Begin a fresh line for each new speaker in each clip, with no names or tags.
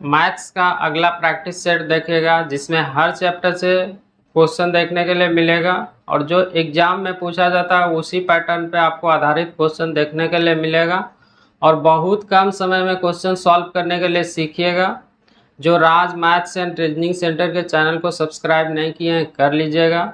Maths का अगला practice set देखिएगा, जिसमें हर चैप्टर से क्वेश्चन देखने के लिए मिलेगा और जो एग्जाम में पूछा जाता है उसी पैटर्न पे आपको आधारित क्वेश्चन देखने के लिए मिलेगा और बहुत कम समय में क्वेश्चन सॉल्व करने के लिए सीखिएगा। जो राज मैथ्स एंड रीजनिंग सेंटर के चैनल को सब्सक्राइब नहीं किए हैं कर लीजिएगा।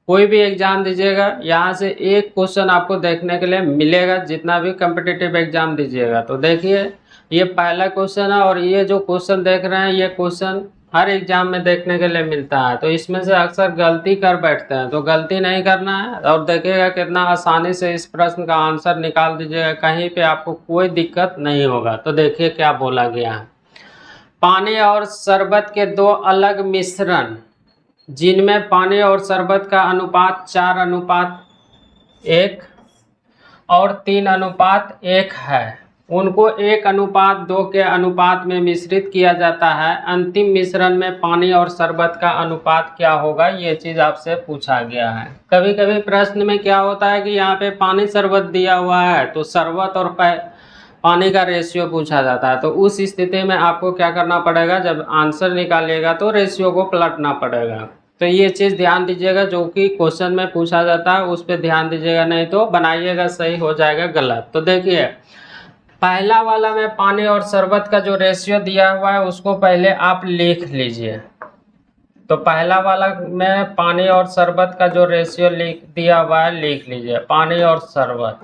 कोई भी एग्जाम दीजिएगा यहाँ से एक क्वेश्चन आपको देखने के लिए मिलेगा, जितना भी कम्पिटिटिव एग्जाम दीजिएगा। तो देखिए ये पहला क्वेश्चन है और ये जो क्वेश्चन देख रहे हैं ये क्वेश्चन हर एग्जाम में देखने के लिए मिलता है। तो इसमें से अक्सर गलती कर बैठते हैं, तो गलती नहीं करना है और देखिएगा कितना आसानी से इस प्रश्न का आंसर निकाल दीजिएगा, कहीं पे आपको कोई दिक्कत नहीं होगा। तो देखिए क्या बोला गया है। पानी और शरबत के दो अलग मिश्रण जिनमें पानी और शरबत का अनुपात 4:1 और 3:1 है, उनको 1:2 के अनुपात में मिश्रित किया जाता है। अंतिम मिश्रण में पानी और शरबत का अनुपात क्या होगा, ये चीज़ आपसे पूछा गया है। कभी कभी प्रश्न में क्या होता है कि यहाँ पे पानी शरबत दिया हुआ है तो शरबत और पानी का रेशियो पूछा जाता है। तो उस स्थिति में आपको क्या करना पड़ेगा, जब आंसर निकालिएगा तो रेशियो को पलटना पड़ेगा। तो ये चीज़ ध्यान दीजिएगा, जो कि क्वेश्चन में पूछा जाता है उस पर ध्यान दीजिएगा, नहीं तो बनाइएगा सही हो जाएगा गलत। तो देखिए पहला वाला में पानी और शरबत का जो रेशियो दिया हुआ है उसको पहले आप लिख लीजिए। तो पहला वाला में पानी और शरबत का जो रेशियो दिया हुआ है लिख लीजिए, पानी और शरबत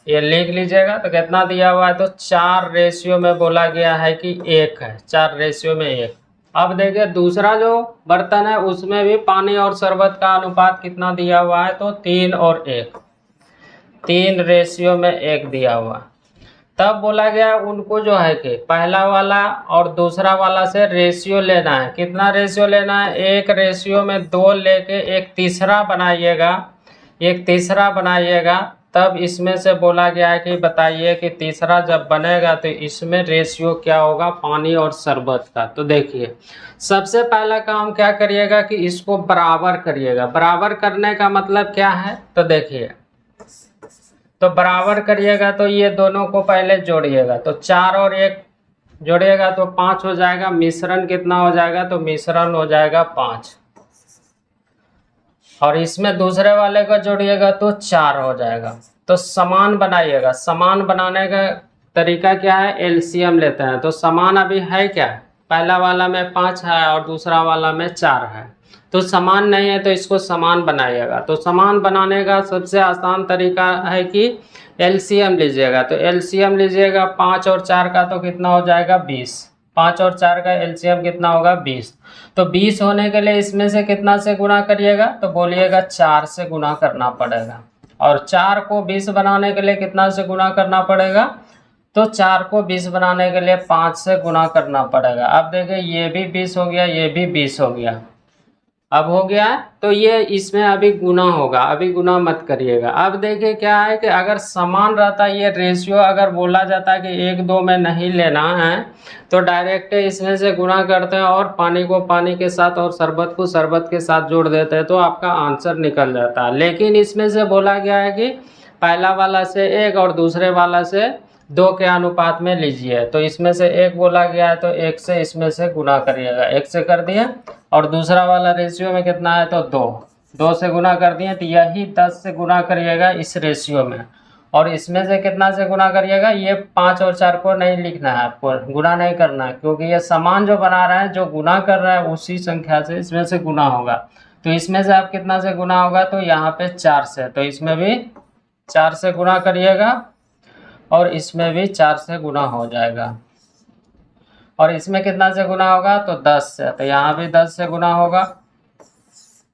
ये लिख लीजिएगा। तो कितना दिया हुआ है, तो 4 रेशियो में बोला गया है कि 1 है, 4 रेशियो में 1। अब देखिए दूसरा जो बर्तन है उसमें भी पानी और शरबत का अनुपात कितना दिया हुआ है, तो 3 और 1, 3 रेशियो में 1 दिया हुआ। तब बोला गया उनको जो है कि पहला वाला और दूसरा वाला से रेशियो लेना है। कितना रेशियो लेना है, 1 रेशियो में 2 लेके एक तीसरा बनाइएगा, एक तीसरा बनाइएगा। तब इसमें से बोला गया है कि बताइए कि तीसरा जब बनेगा तो इसमें रेशियो क्या होगा, पानी और शरबत का। तो देखिए सबसे पहला काम क्या करिएगा कि इसको बराबर करिएगा। बराबर करने का मतलब क्या है, तो देखिए तो बराबर करिएगा तो ये दोनों को पहले जोड़िएगा। तो 4 और 1 जोड़िएगा तो 5 हो जाएगा। मिश्रण कितना हो जाएगा, तो मिश्रण हो जाएगा 5। और इसमें दूसरे वाले को जोड़िएगा तो 4 हो जाएगा। तो समान बनाइएगा। समान बनाने का तरीका क्या है, एलसीएम लेते हैं। तो समान अभी है क्या, पहला वाला में 5 है और दूसरा वाला में 4 है, तो समान नहीं है तो इसको समान बनाइएगा। तो समान बनाने का सबसे आसान तरीका है कि एलसीएम लीजिएगा। तो एलसीएम लीजिएगा 5 और 4 का, तो कितना हो जाएगा 20। 5 और 4 का एलसीएम कितना होगा 20। तो 20 होने के लिए इसमें से कितना से गुणा करिएगा, तो बोलिएगा 4 से गुणा करना पड़ेगा। और 4 को 20 बनाने के लिए कितना से गुणा करना पड़ेगा, तो 4 को 20 बनाने के लिए 5 से गुणा करना पड़ेगा। अब देखिए ये भी 20 हो गया, ये भी 20 हो गया, अब हो गया। तो ये इसमें अभी गुना होगा, अभी गुना मत करिएगा। अब देखिए क्या है कि अगर समान रहता है ये रेशियो, अगर बोला जाता है कि 1-2 में नहीं लेना है तो डायरेक्ट इसमें से गुना करते हैं और पानी को पानी के साथ और शरबत को शरबत के साथ जोड़ देते हैं, तो आपका आंसर निकल जाता है। लेकिन इसमें से बोला गया है कि पहला वाला से 1 और दूसरे वाला से 2 के अनुपात में लीजिए। तो इसमें से 1 बोला गया है तो 1 से इसमें से गुना करिएगा, 1 से कर दिए। और दूसरा वाला रेशियो में कितना है, तो 2 से गुना कर दिए। तो यही 10 से गुना करिएगा इस रेशियो में। और इसमें से कितना से गुना करिएगा, ये 5 और 4 को नहीं लिखना है, आपको गुना नहीं करना है, क्योंकि ये समान जो बना रहा है, जो गुना कर रहा है उसी संख्या से इसमें से गुना होगा। तो इसमें से आप कितना से गुना होगा, तो यहाँ पे 4 से, तो इसमें भी 4 से गुना करिएगा और इसमें भी 4 से गुना हो जाएगा। और इसमें कितना से गुना होगा, तो 10 से, तो यहाँ भी 10 से गुना होगा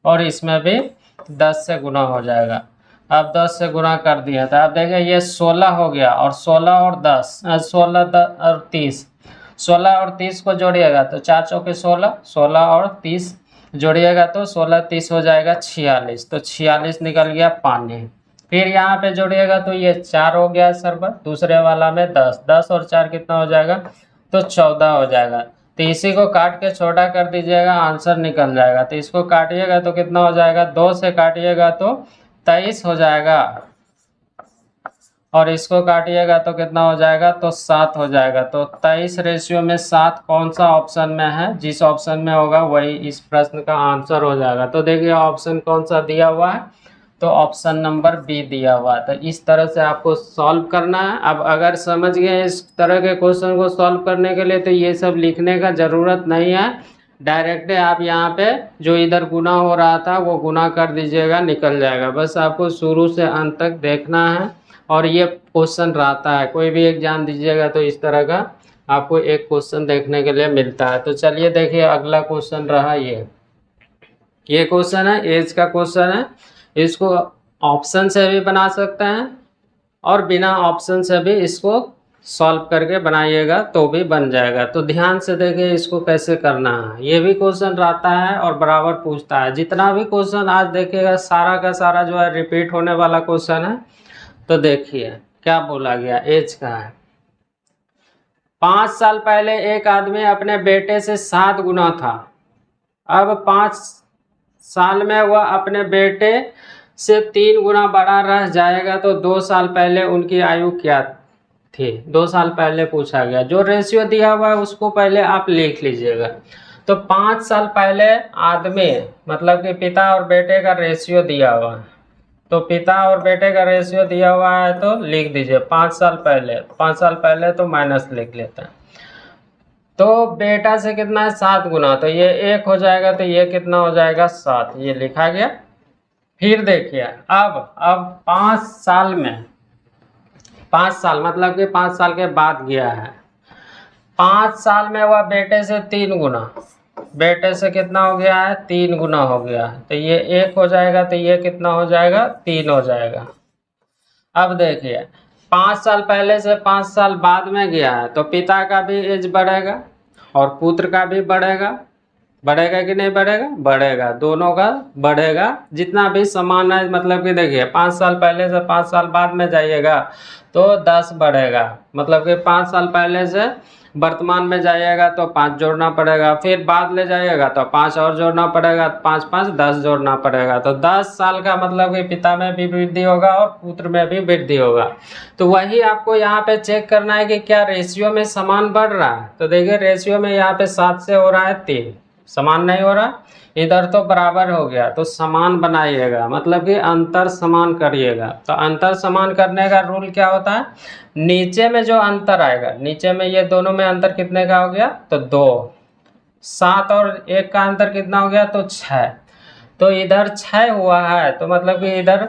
और इसमें भी 10 से गुना हो जाएगा। अब 10 से गुना कर दिया था। अब देखिए ये 16 हो गया और 16 और 10 16 और 30, 16 और 30 को जोड़िएगा तो 4 चौके 16, 16 और 30 जोड़िएगा तो 16 30 हो जाएगा 46। तो 46 निकल गया पानी। फिर यहाँ पे जोड़िएगा तो ये 4 हो गया शरबत, दूसरे वाला में 10, 10 और 4 कितना हो जाएगा, तो 14 हो जाएगा। तो इसी को काट के छोटा कर दीजिएगा, आंसर निकल जाएगा। तो इसको काटिएगा तो कितना हो जाएगा, 2 से काटिएगा तो 23 हो जाएगा। और इसको काटिएगा तो कितना हो जाएगा, तो 7 हो जाएगा। तो 23:7 कौन सा ऑप्शन में है, जिस ऑप्शन में होगा वही इस प्रश्न का आंसर हो जाएगा। तो देखिए ऑप्शन कौन सा दिया हुआ है, तो ऑप्शन नंबर बी दिया हुआ है। तो इस तरह से आपको सॉल्व करना है। अब अगर समझ गए इस तरह के क्वेश्चन को सॉल्व करने के लिए, तो ये सब लिखने का ज़रूरत नहीं है, डायरेक्ट आप यहाँ पे जो इधर गुना हो रहा था वो गुना कर दीजिएगा, निकल जाएगा। बस आपको शुरू से अंत तक देखना है। और ये क्वेश्चन रहता है, कोई भी एग्जाम दीजिएगा तो इस तरह का आपको एक क्वेश्चन देखने के लिए मिलता है। तो चलिए देखिए अगला क्वेश्चन रहा ये क्वेश्चन है, एज का क्वेश्चन है। इसको ऑप्शन से भी बना सकते हैं और बिना ऑप्शन से भी इसको सॉल्व करके बनाइएगा तो भी बन जाएगा। तो ध्यान से देखिए इसको कैसे करना है। ये भी क्वेश्चन रहता है और बराबर पूछता है। जितना भी क्वेश्चन आज देखिएगा सारा का सारा जो है रिपीट होने वाला क्वेश्चन है। तो देखिए क्या बोला गया, एज का है। 5 साल पहले एक आदमी अपने बेटे से 7 गुना था। अब 5 साल में वह अपने बेटे से 3 गुना बड़ा रह जाएगा। तो 2 साल पहले उनकी आयु क्या थी। 2 साल पहले पूछा गया। जो रेशियो दिया हुआ है उसको पहले आप लिख लीजिएगा। तो 5 साल पहले आदमी मतलब कि पिता और बेटे का रेशियो दिया हुआ है। तो पिता और बेटे का रेशियो दिया हुआ है तो लिख दीजिए 5 साल पहले। 5 साल पहले तो माइनस लिख लेते हैं। तो बेटा से कितना है 7 गुना, तो ये 1 हो जाएगा। तो ये कितना हो जाएगा 7, ये लिखा गया। फिर देखिए अब 5 साल में, 5 साल मतलब कि 5 साल के बाद गया है। 5 साल में वह बेटे से 3 गुना, बेटे से कितना हो गया है 3 गुना हो गया है। तो ये 1 हो जाएगा। तो ये कितना हो जाएगा 3 हो जाएगा। अब देखिए 5 साल पहले से 5 साल बाद में गया है। तो पिता का भी एज बढ़ेगा और पुत्र का भी बढ़ेगा। बढ़ेगा कि नहीं बढ़ेगा, बढ़ेगा, दोनों का बढ़ेगा। जितना भी समान है मतलब कि देखिए 5 साल पहले से 5 साल बाद में जाइएगा तो 10 बढ़ेगा। मतलब कि 5 साल पहले से वर्तमान में जाइएगा तो 5 जोड़ना पड़ेगा। फिर बाद ले जाइएगा तो 5 और जोड़ना पड़ेगा। 5 5 10 जोड़ना पड़ेगा। तो 10 साल का मतलब कि पिता में भी वृद्धि होगा और पुत्र में भी वृद्धि होगा। तो वही आपको यहाँ पे चेक करना है कि क्या रेशियो में समान बढ़ रहा है। तो देखिए रेशियो में यहाँ पे 7 से हो रहा है 3, समान नहीं हो रहा। इधर तो बराबर हो गया। तो समान बनाइएगा मतलब कि अंतर समान करिएगा। तो अंतर समान करने का रूल क्या होता है, नीचे में जो अंतर आएगा, नीचे में ये दोनों में अंतर कितने का हो गया, तो 2। 7 और 1 का अंतर कितना हो गया, तो 6। तो इधर 6 हुआ है तो मतलब कि इधर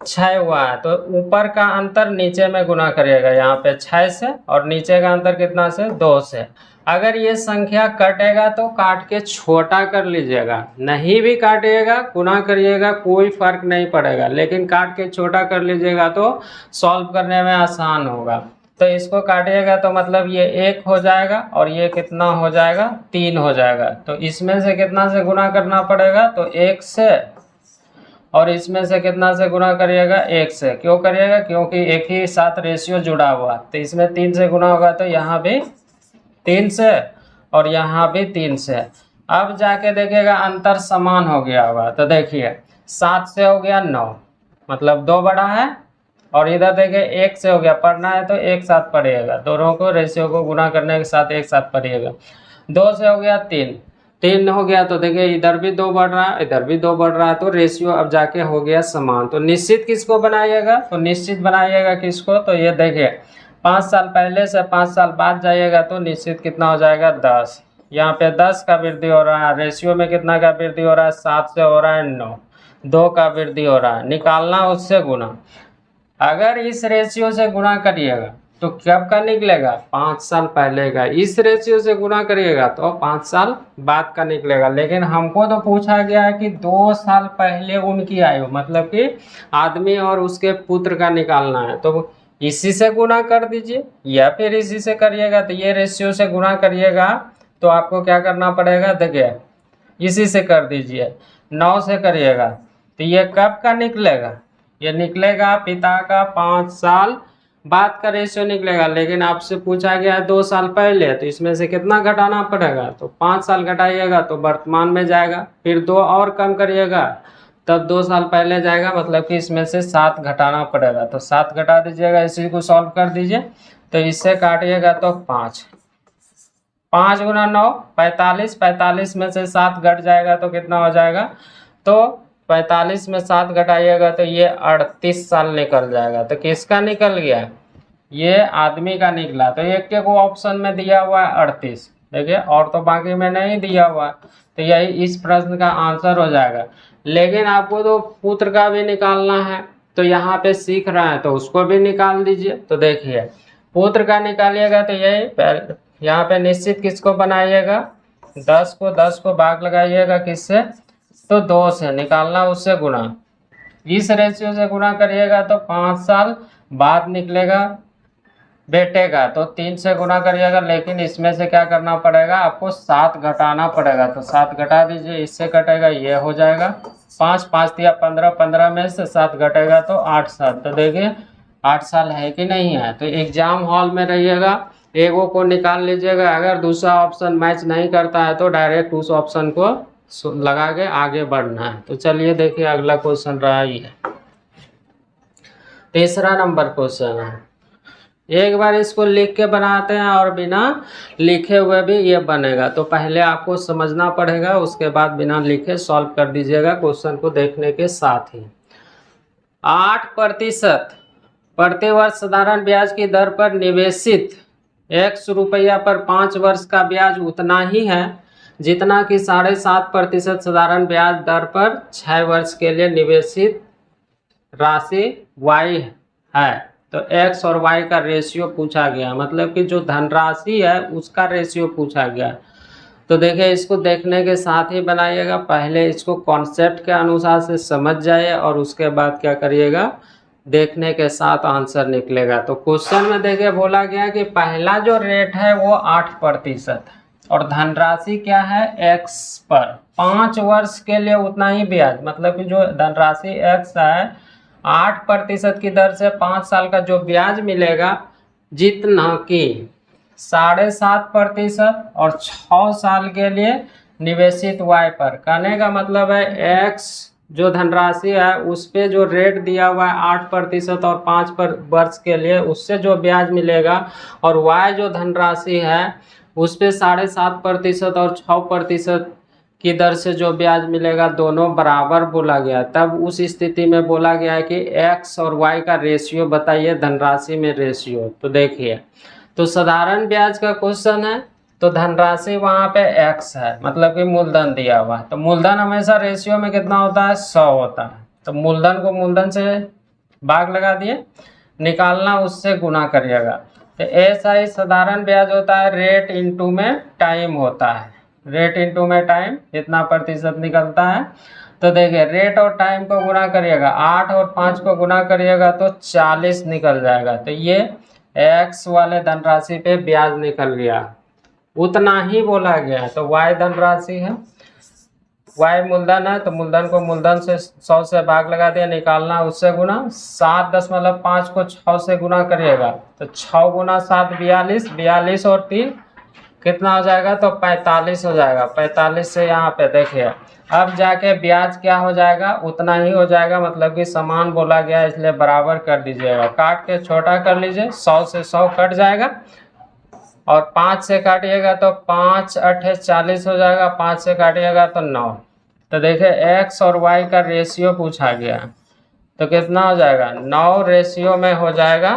6 हुआ है। तो ऊपर का अंतर नीचे में गुना करिएगा यहाँ पे 6 से, और नीचे का अंतर कितना से 2 से। अगर ये संख्या कटेगा तो काट के छोटा कर लीजिएगा, नहीं भी काटिएगा गुना करिएगा कोई फर्क नहीं पड़ेगा, लेकिन काट के छोटा कर लीजिएगा तो सॉल्व करने में आसान होगा। तो इसको काटिएगा तो मतलब ये 1 हो जाएगा और ये कितना हो जाएगा 3 हो जाएगा। तो इसमें से कितना से गुना करना पड़ेगा, तो 1 से, और इसमें से कितना से गुना करिएगा 1 से। क्यों करिएगा, क्योंकि एक ही साथ रेशियो जुड़ा हुआ। तो इसमें 3 से गुना होगा तो यहाँ भी 3 से और यहाँ भी 3 से। अब जाके देखिएगा अंतर समान हो गया होगा। तो देखिए 7 से हो गया 9, मतलब 2 बड़ा है, और इधर देखिए 1 से हो गया, पढ़ना है तो एक साथ पढ़िएगा, दोनों को रेशियो को गुना करने के साथ एक साथ पढ़िएगा। 2 से हो गया 3 हो गया। तो देखिए इधर भी 2 बढ़ रहा है, इधर भी 2 बढ़ रहा है। तो रेशियो अब जाके हो गया समान। तो निश्चित किसको बनाइएगा, तो निश्चित बनाइएगा किसको, तो ये देखिए 5 साल पहले से 5 साल बाद जाइएगा तो निश्चित कितना हो जाएगा 10। यहाँ पे 10 का वृद्धि हो रहा है। रेशियो में कितना का वृद्धि हो रहा है, 7 से हो रहा है 9, 2 का वृद्धि हो रहा है। निकालना उससे गुना। अगर इस रेशियो से गुना करिएगा तो कब का निकलेगा, 5 साल पहले का। इस रेशियो से गुना करिएगा तो 5 साल बाद का निकलेगा। लेकिन हमको तो पूछा गया है कि 2 साल पहले उनकी आयु, मतलब कि आदमी और उसके पुत्र का निकालना है। तो इसी से गुना कर दीजिए या फिर इसी से करिएगा। तो ये रेशियो से गुना करिएगा तो आपको क्या करना पड़ेगा, देखिए इसी से कर दीजिए, 9 से करिएगा तो ये कब का निकलेगा, ये निकलेगा पिता का 5 साल बाद का रेशियो निकलेगा। लेकिन आपसे पूछा गया है 2 साल पहले, तो इसमें से कितना घटाना पड़ेगा, तो 5 साल घटाइएगा तो वर्तमान में जाएगा। फिर 2 और कम करिएगा तब 2 साल पहले जाएगा, मतलब कि इसमें से 7 घटाना पड़ेगा। तो 7 घटा दीजिएगा, इसी को सॉल्व कर दीजिए। तो इससे काटिएगा तो 5 गुना 9 45, 45 में से 7 घट जाएगा तो कितना हो जाएगा, तो 45 में 7 घटाइएगा तो ये 38 साल निकल जाएगा। तो किसका निकल गया, ये आदमी का निकला। तो एक के को ऑप्शन में दिया हुआ है 38, देखिए, और तो बाकी में नहीं दिया हुआ। तो यही इस प्रश्न का आंसर हो जाएगा। लेकिन आपको तो पुत्र का भी निकालना है, तो यहाँ पे सीख रहा है तो उसको भी निकाल दीजिए। तो देखिए पुत्र का निकालिएगा तो यही यहाँ पे निश्चित किसको बनाइएगा, 10 को भाग लगाइएगा किससे, तो 2 से निकालना, उससे गुना, इस रेशियो से गुना करिएगा तो 5 साल बाद निकलेगा बेटे का। तो 3 से गुना करिएगा, लेकिन इसमें से क्या करना पड़ेगा, आपको 7 घटाना पड़ेगा। तो 7 घटा दीजिए, इससे कटेगा, ये हो जाएगा 5, 5 दिया 15, 15 में से 7 घटेगा तो 8 साल। तो देखिए 8 साल है कि नहीं है। तो एग्जाम हॉल में रहिएगा, एगो को निकाल लीजिएगा। अगर दूसरा ऑप्शन मैच नहीं करता है तो डायरेक्ट उस ऑप्शन को लगा के आगे बढ़ना है। तो चलिए देखिए अगला क्वेश्चन रहा ही है, तीसरा नंबर क्वेश्चन है। एक बार इसको लिख के बनाते हैं और बिना लिखे हुए भी ये बनेगा। तो पहले आपको समझना पड़ेगा, उसके बाद बिना लिखे सॉल्व कर दीजिएगा क्वेश्चन को देखने के साथ ही। 8% प्रतिवर्ष साधारण ब्याज की दर पर निवेशित ₹100 पर 5 वर्ष का ब्याज उतना ही है जितना कि 7.5% साधारण ब्याज दर पर 6 वर्ष के लिए निवेशित राशि y है। तो x और y का रेशियो पूछा गया, मतलब कि जो धनराशि है उसका रेशियो पूछा गया। तो देखिए इसको देखने के साथ ही बनाइएगा, पहले इसको कॉन्सेप्ट के अनुसार से समझ जाइए और उसके बाद क्या करिएगा, देखने के साथ आंसर निकलेगा। तो क्वेश्चन में देखिए बोला गया कि पहला जो रेट है वो 8% है और धनराशि क्या है, x पर 5 वर्ष के लिए उतना ही ब्याज, मतलब कि जो धनराशि x है 8% की दर से 5 साल का जो ब्याज मिलेगा, जितना कि 7.5% और 6 साल के लिए निवेशित y पर। कहने का मतलब है x जो धनराशि है उस पे जो रेट दिया हुआ है 8% और 5 वर्ष के लिए, उससे जो ब्याज मिलेगा, और y जो धनराशि है उस पे 7.5% और 6% की दर से जो ब्याज मिलेगा, दोनों बराबर बोला गया। तब उस स्थिति में बोला गया है कि x और y का रेशियो बताइए धनराशि में रेशियो। तो देखिए, तो साधारण ब्याज का क्वेश्चन है तो धनराशि वहाँ पे x है, मतलब कि मूलधन दिया हुआ है। तो मूलधन हमेशा रेशियो में कितना होता है, 100 होता है। तो मूलधन को मूलधन से भाग लगा दिए, निकालना उससे गुना करिएगा। तो ऐसा ही साधारण ब्याज होता है, रेट इंटू में टाइम होता है, रेट इंटू में टाइम कितना प्रतिशत निकलता है। तो देखिए रेट और टाइम को गुना करिएगा, 8 और 5 को गुना करिएगा तो 40 निकल जाएगा। तो ये x वाले धनराशि पे ब्याज निकल गया, उतना ही बोला गया है। तो y धनराशि है, y मूलधन है, तो मूलधन को मूलधन से 100 से भाग लगा दिया, निकालना उससे गुना। 7.5 को 6 से गुना करिएगा तो 6 गुना 7 42, 42 और 3 कितना हो जाएगा, तो 45 हो जाएगा। 45 से यहाँ पे देखिए अब जाके ब्याज क्या हो जाएगा, उतना ही हो जाएगा, मतलब कि समान बोला गया इसलिए बराबर कर दीजिएगा। काट के छोटा कर लीजिए, 100 से 100 कट जाएगा और 5 से काटिएगा तो 5 8 40 हो जाएगा, 5 से काटिएगा तो 9। तो देखिए x और y का रेशियो पूछा गया, तो कितना हो जाएगा, 9 रेशियो में हो जाएगा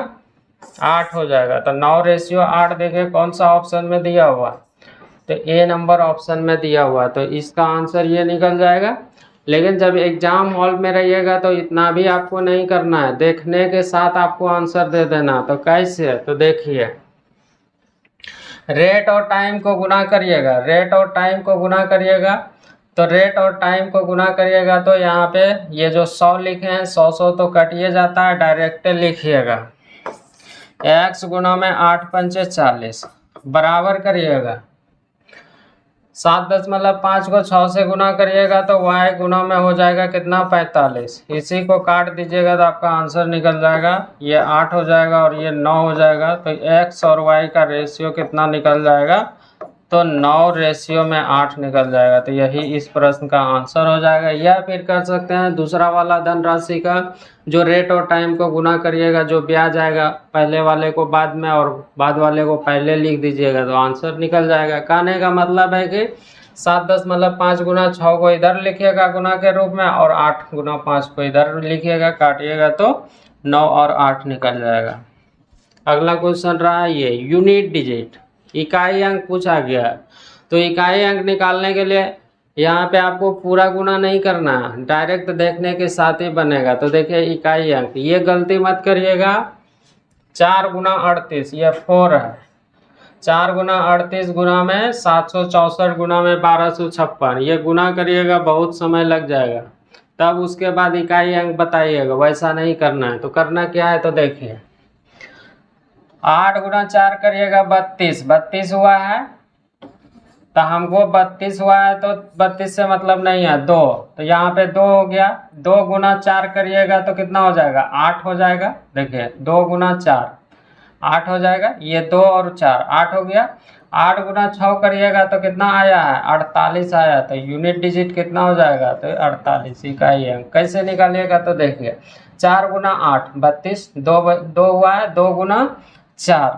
8 हो जाएगा। तो 9 रेशियो 8 देखिए कौन सा ऑप्शन में दिया हुआ, तो ए नंबर ऑप्शन में दिया हुआ, तो इसका आंसर ये निकल जाएगा। लेकिन जब एग्जाम हॉल में रहिएगा तो इतना भी आपको नहीं करना है, देखने के साथ आपको आंसर दे देना। तो कैसे, तो देखिए रेट और टाइम को गुना करिएगा, रेट और टाइम को गुना करिएगा, तो रेट और टाइम को गुना करिएगा तो यहाँ पे ये जो 100 लिखे हैं 100 तो कटिए जाता है, डायरेक्ट लिखिएगा x गुना में 8 पंचे 40 बराबर करिएगा 7.5 को 6 से गुना करिएगा तो y गुना में हो जाएगा कितना, 45। इसी को काट दीजिएगा तो आपका आंसर निकल जाएगा, ये 8 हो जाएगा और ये 9 हो जाएगा। तो x और y का रेशियो कितना निकल जाएगा, तो 9:8 निकल जाएगा। तो यही इस प्रश्न का आंसर हो जाएगा। या फिर कर सकते हैं दूसरा वाला धनराशि का जो रेट और टाइम को गुना करिएगा, जो ब्याज आएगा पहले वाले को बाद में और बाद वाले को पहले लिख दीजिएगा तो आंसर निकल जाएगा। कहने का मतलब है कि 7×10 5 × 6 को इधर लिखिएगा गुना के रूप में और 8×5 को इधर लिखिएगा, काटिएगा तो 9 और 8 निकल जाएगा। अगला क्वेश्चन रहा है ये यूनिट डिजिट, इकाई अंक पूछा गया है। तो इकाई अंक निकालने के लिए यहाँ पे आपको पूरा गुना नहीं करना है, डायरेक्ट देखने के साथ ही बनेगा। तो देखिए इकाई अंक, ये गलती मत करिएगा। 4×38 ये 4 है, 4×38 गुना में 764 गुना में 1256, ये गुना करिएगा, बहुत समय लग जाएगा। तब उसके बाद इकाई अंक बताइएगा, वैसा नहीं करना है। तो करना क्या है तो देखिए 8×4 करिएगा 32, 32 हुआ है। तो हमको 32 हुआ है तो 32 से मतलब नहीं है 2, तो यहाँ पे 2 हो गया। 2×4 करिएगा तो कितना हो जाएगा 8 हो जाएगा। देखिए 2×4 8 हो जाएगा, ये 2 और 4 8 हो गया। 8×6 करिएगा तो कितना आया है 48 आया। तो यूनिट डिजिट कितना हो जाएगा तो 48 इकाई अंक। कैसे निकालिएगा तो देखिए 4×8 32, 2 हुआ है, 2×4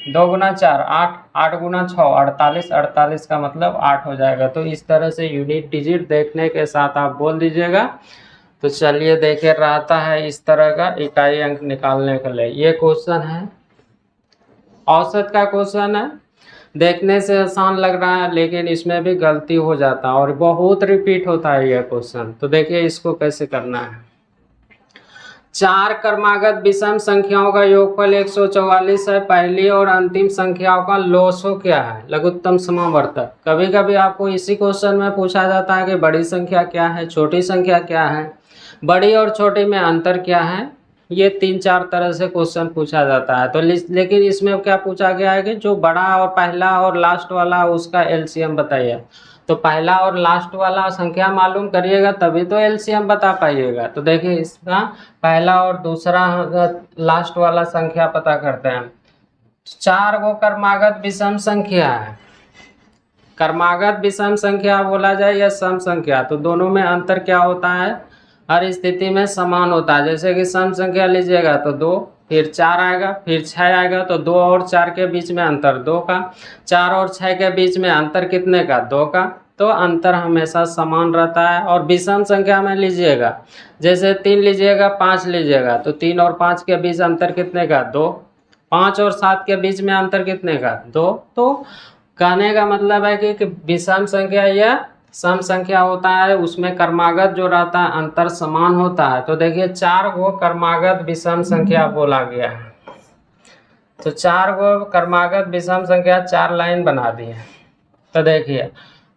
2×4 8, 8×6 48, 48 का मतलब 8 हो जाएगा। तो इस तरह से यूनिट डिजिट देखने के साथ आप बोल दीजिएगा। तो चलिए देखिए रहता है इस तरह का इकाई अंक निकालने के लिए। ये क्वेश्चन है औसत का क्वेश्चन है, देखने से आसान लग रहा है लेकिन इसमें भी गलती हो जाता है और बहुत रिपीट होता है यह क्वेश्चन। तो देखिए इसको कैसे करना है। 4 क्रमागत विषम संख्याओं का योगफल 144 है। पहली और अंतिम संख्याओं का लॉसो क्या है, लघुत्तम समावर्तक। कभी कभी आपको इसी क्वेश्चन में पूछा जाता है कि बड़ी संख्या क्या है, छोटी संख्या क्या है, बड़ी और छोटी में अंतर क्या है। ये 3-4 तरह से क्वेश्चन पूछा जाता है। तो लेकिन इसमें क्या पूछा गया है कि जो बड़ा और पहला और लास्ट वाला उसका एलसीएम बताइए। तो पहला और लास्ट वाला संख्या मालूम करिएगा तभी तो एलसीएम बता पाइएगा। तो देखिए इसका पहला और दूसरा लास्ट वाला संख्या पता करते हैं। 4 गो क्रमागत विषम संख्या है। क्रमागत विषम संख्या बोला जाए या सम संख्या, तो दोनों में अंतर क्या होता है, हर स्थिति में समान होता है। जैसे कि सम संख्या लीजिएगा तो 2, फिर 4 आएगा, फिर 6 आएगा, तो 2 और 4 के बीच में अंतर 2 का, 4 और 6 के बीच में अंतर कितने का 2 का। तो अंतर हमेशा समान रहता है। और विषम संख्या में लीजिएगा, जैसे 3 लीजिएगा 5 लीजिएगा, तो 3 और 5 के बीच अंतर कितने का 2, 5 और 7 के बीच में अंतर कितने का 2। तो कहने का मतलब है कि विषम संख्या या सम संख्या होता है उसमें क्रमागत जो रहता है अंतर समान होता है। तो देखिए 4 गो क्रमागत विषम संख्या बोला गया है। तो 4 गो क्रमागत विषम संख्या 4 लाइन बना दी है। तो देखिए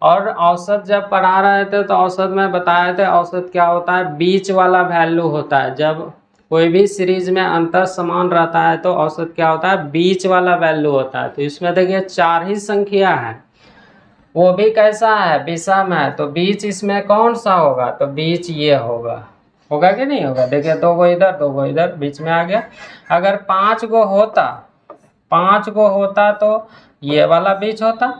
और औसत जब पढ़ा रहे थे तो औसत में बताए थे औसत क्या होता है, बीच वाला वैल्यू होता है। जब कोई भी सीरीज में अंतर समान रहता है तो औसत क्या होता है, बीच वाला वैल्यू होता है। तो इसमें देखिए 4 ही संख्या है, वो भी कैसा है विषम है। तो बीच इसमें कौन सा होगा, तो बीच ये होगा, होगा कि नहीं होगा। देखिए 2 गो इधर 2 गो इधर बीच में आ गया। अगर 5 गो होता, 5 गो होता तो ये वाला बीच होता,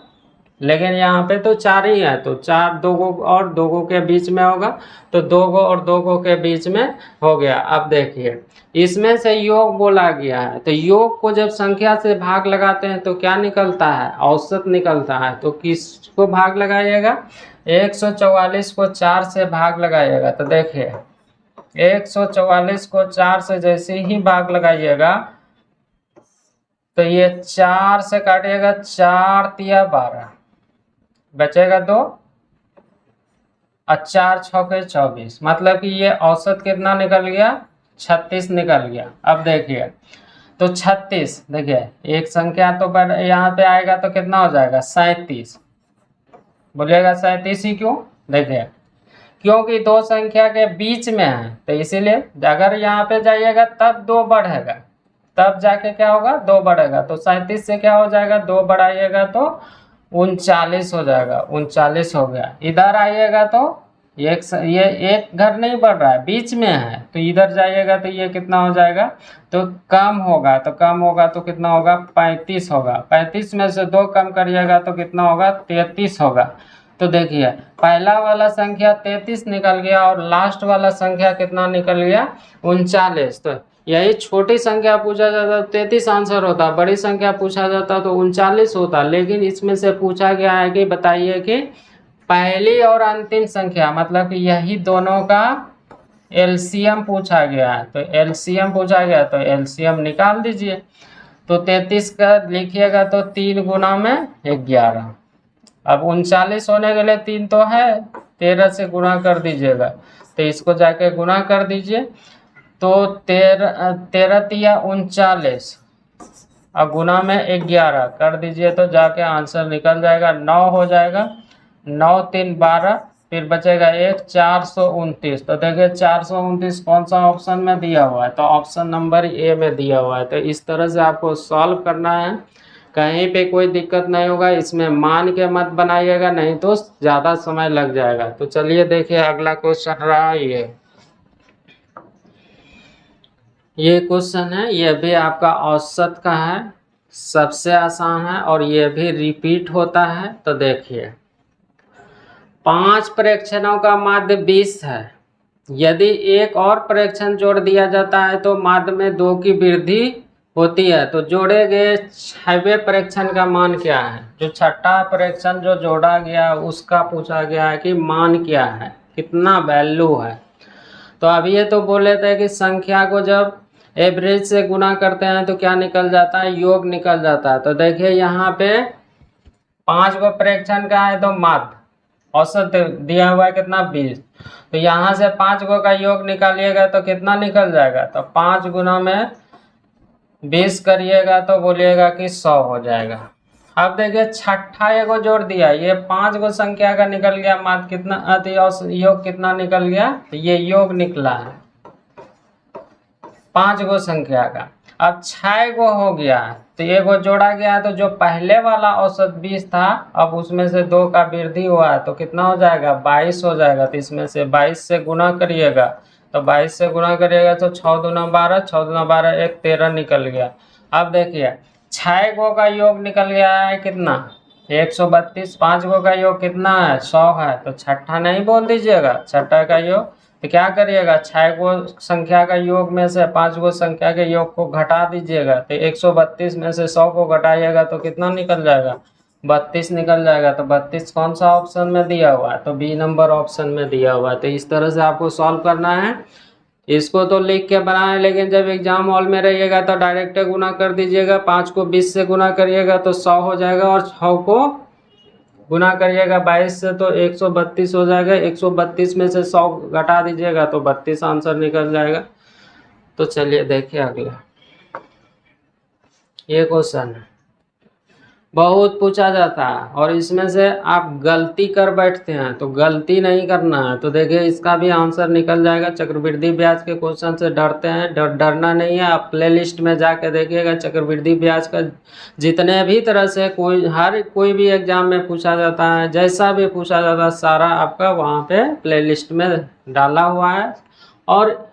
लेकिन यहाँ पे तो 4 ही है। तो 4 2 गो और 2 गो के बीच में होगा, तो 2 गो और 2 गो के बीच में हो गया। अब देखिए इसमें से योग बोला गया है। तो योग को जब संख्या से भाग लगाते हैं तो क्या निकलता है, औसत निकलता है। तो किसको भाग लगाइएगा, 144 को 4 से भाग लगाइएगा। तो देखिए 144 को 4 से जैसे ही भाग लगाइएगा तो ये 4 से काटिएगा, 4 तिया 12 बचेगा 2 और 4 छके 24, मतलब कि ये औसत कितना निकल गया 36 निकल गया। अब देखिए तो 36, देखिए एक संख्या तो यहाँ पे आएगा तो कितना हो जाएगा 37, बोलिएगा 37 ही क्यों, देखिए क्योंकि 2 संख्या के बीच में है। तो इसीलिए अगर यहाँ पे जाइएगा तब 2 बढ़ेगा, तब जाके क्या होगा 2 बढ़ेगा। तो 37 से क्या हो जाएगा 2 बढ़ाइएगा तो 39 हो जाएगा, 39 हो गया। इधर आइएगा तो ये एक घर नहीं बढ़ रहा है, बीच में है, तो इधर जाइएगा तो ये कितना हो जाएगा, तो कम होगा, तो कम होगा तो कितना होगा, 35 होगा। 35 में से 2 कम करिएगा तो कितना होगा, 33 होगा। तो देखिए पहला वाला संख्या 33 निकल गया और लास्ट वाला संख्या कितना निकल गया, 39। तो यही छोटी संख्या पूछा जाता तो 33 आंसर होता, बड़ी संख्या पूछा जाता तो 39 होता। लेकिन इसमें से पूछा गया है कि बताइए कि पहली और अंतिम संख्या, मतलब कि यही दोनों का एलसीएम पूछा गया है। तो एलसीएम पूछा गया तो एलसीएम निकाल दीजिए। तो 33 का लिखिएगा तो 3 गुना में 11। अब 39 होने के लिए 3 तो है, 13 से गुना कर दीजिएगा। तो इसको जाके गुना कर दीजिए, तो 13 तिया 39 और गुना में 11 कर दीजिए तो जाके आंसर निकल जाएगा, 9 हो जाएगा। 9 3 12, फिर बचेगा 1, 429। तो देखिए 429 कौन सा ऑप्शन में दिया हुआ है, तो ऑप्शन नंबर ए में दिया हुआ है। तो इस तरह से आपको सॉल्व करना है, कहीं पे कोई दिक्कत नहीं होगा। इसमें मान के मत बनाइएगा, नहीं तो ज़्यादा समय लग जाएगा। तो चलिए देखिए अगला क्वेश्चन रहा ये क्वेश्चन है, ये भी आपका औसत का है, सबसे आसान है और ये भी रिपीट होता है। तो देखिए 5 प्रेक्षणों का माध्य 20 है, यदि एक और प्रेक्षण जोड़ दिया जाता है तो माध्य में 2 की वृद्धि होती है। तो जोड़े गए 6वें प्रेक्षण का मान क्या है, जो छठा प्रेक्षण जो जोड़ा गया उसका पूछा गया है कि मान क्या है, कितना वैल्यू है। तो अभी ये तो बोले थे कि संख्या को जब एवरेज से गुना करते हैं तो क्या निकल जाता है, योग निकल जाता है। तो देखिए यहाँ पे 5 को प्रेक्षण का है तो माध्य औसत दिया हुआ है कितना, 20। तो यहाँ से 5 को का योग निकालिएगा तो कितना निकल जाएगा, तो 5 गुना में 20 करिएगा तो बोलिएगा कि 100 हो जाएगा। अब देखिए छठा एगो जोड़ दिया, ये 5 गो संख्या का निकल गया माध्य कितना, अति योग कितना निकल गया, तो ये योग निकला है 5 गो संख्या का। अब 6 गो हो गया तो एगो जोड़ा गया, तो जो पहले वाला औसत 20 था अब उसमें से 2 का वृद्धि हुआ है तो कितना हो जाएगा, 22 हो जाएगा। तो इसमें से 22 से गुना करिएगा, तो 22 से गुना करिएगा तो 6 दूना 12, 6 दूना 12, 1 13 निकल गया। अब देखिए 6 गो का योग निकल गया है कितना, 132। 5 गो का योग कितना है, 100 है। तो छठा नहीं बोल दीजिएगा, छठा का योग। तो क्या करिएगा, 6 गो संख्या का योग में से 5 गो संख्या के योग को घटा दीजिएगा। तो 132 में से 100 को घटाइएगा तो कितना निकल जाएगा, 32 निकल जाएगा। तो 32 कौन सा ऑप्शन में दिया हुआ है, तो बी नंबर ऑप्शन में दिया हुआ है। तो इस तरह से आपको सॉल्व करना है। इसको तो लिख के बनाए, लेकिन जब एग्जाम हॉल में रहिएगा तो डायरेक्ट गुना कर दीजिएगा। 5 को 20 से गुना करिएगा तो 100 हो जाएगा और 6 को गुना करिएगा 22 से तो 132 हो जाएगा। 132 में से 100 घटा दीजिएगा तो 32 आंसर निकल जाएगा। तो चलिए देखिए अगला ये क्वेश्चन है, बहुत पूछा जाता है और इसमें से आप गलती कर बैठते हैं, तो गलती नहीं करना है। तो देखिए इसका भी आंसर निकल जाएगा। चक्रवृद्धि ब्याज के क्वेश्चन से डरते हैं, डरना नहीं है। आप प्लेलिस्ट में जाके देखिएगा, चक्रवृद्धि ब्याज का जितने भी तरह से कोई भी एग्जाम में पूछा जाता है, जैसा भी पूछा जाता है, सारा आपका वहाँ पे प्लेलिस्ट में डाला हुआ है और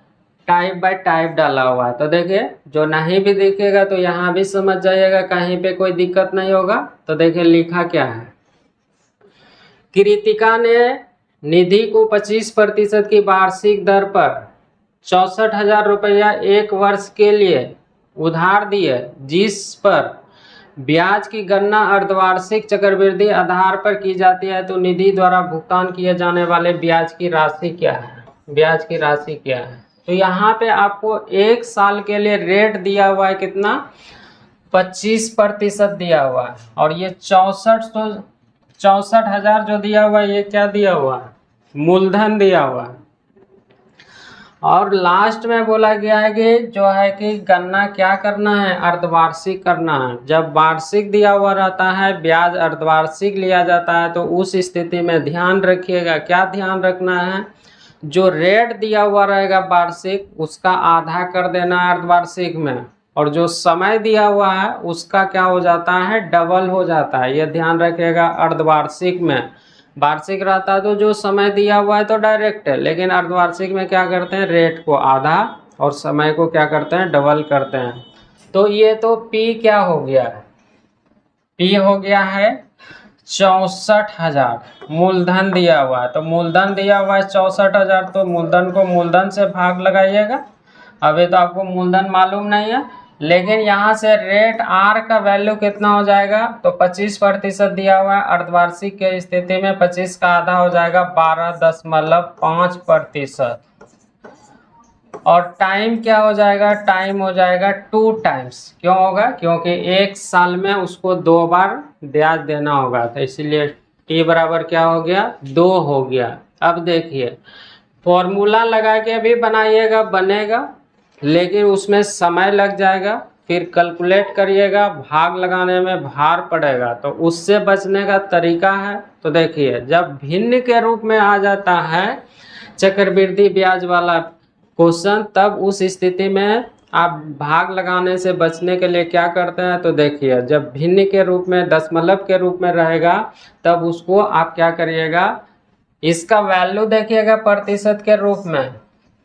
टाइप बाय टाइप डाला हुआ है। तो देखिए जो नहीं भी दिखेगा तो यहाँ भी समझ जाइएगा, कहीं पे कोई दिक्कत नहीं होगा। तो देखिए लिखा क्या है, कृतिका ने निधि को 25% की वार्षिक दर पर 64,000 रुपया 1 वर्ष के लिए उधार दिए, जिस पर ब्याज की गणना अर्धवार्षिक चक्रवृद्धि आधार पर की जाती है। तो निधि द्वारा भुगतान किए जाने वाले ब्याज की राशि क्या है, ब्याज की राशि क्या है। तो यहाँ पे आपको 1 साल के लिए रेट दिया हुआ है कितना, 25% दिया हुआ है और ये 64,000 जो दिया हुआ है ये क्या दिया हुआ है, मूलधन दिया हुआ है। और लास्ट में बोला गया है कि जो है कि गणना क्या करना है, अर्धवार्षिक करना है। जब वार्षिक दिया हुआ रहता है, ब्याज अर्धवार्षिक लिया जाता है, तो उस स्थिति में ध्यान रखिएगा, क्या ध्यान रखना है, जो रेट दिया हुआ रहेगा वार्षिक उसका आधा कर देना है अर्धवार्षिक में, और जो समय दिया हुआ है उसका क्या हो जाता है, डबल हो जाता है। ये ध्यान रखिएगा अर्धवार्षिक में। वार्षिक रहता है तो जो समय दिया हुआ है तो डायरेक्ट है, लेकिन अर्धवार्षिक में क्या करते हैं, रेट को आधा और समय को क्या करते हैं, डबल करते हैं। तो ये तो P क्या हो गया है, P हो गया है 64,000। मूलधन दिया हुआ है, तो मूलधन दिया हुआ है 64,000, तो मूलधन को मूलधन से भाग लगाइएगा। अभी तो आपको मूलधन मालूम नहीं है, लेकिन यहाँ से रेट आर का वैल्यू कितना हो जाएगा, तो 25% दिया हुआ है। अर्धवार्षिक के स्थिति में 25 का आधा हो जाएगा 12.5%। और टाइम क्या हो जाएगा, टाइम हो जाएगा 2 टाइम्स। क्यों होगा, क्योंकि एक साल में उसको 2 बार ब्याज देना होगा, तो इसीलिए टी बराबर क्या हो गया, 2 हो गया। अब देखिए फॉर्मूला लगा के भी बनाइएगा, बनेगा, लेकिन उसमें समय लग जाएगा, फिर कैलकुलेट करिएगा, भाग लगाने में भार पड़ेगा, तो उससे बचने का तरीका है। तो देखिए जब भिन्न के रूप में आ जाता है चक्रवृद्धि ब्याज वाला क्वेश्चन, तब उस स्थिति में आप भाग लगाने से बचने के लिए क्या करते हैं, तो देखिए जब भिन्न के रूप में दशमलव के रूप में रहेगा तब उसको आप क्या करिएगा, इसका वैल्यू देखिएगा प्रतिशत के रूप में,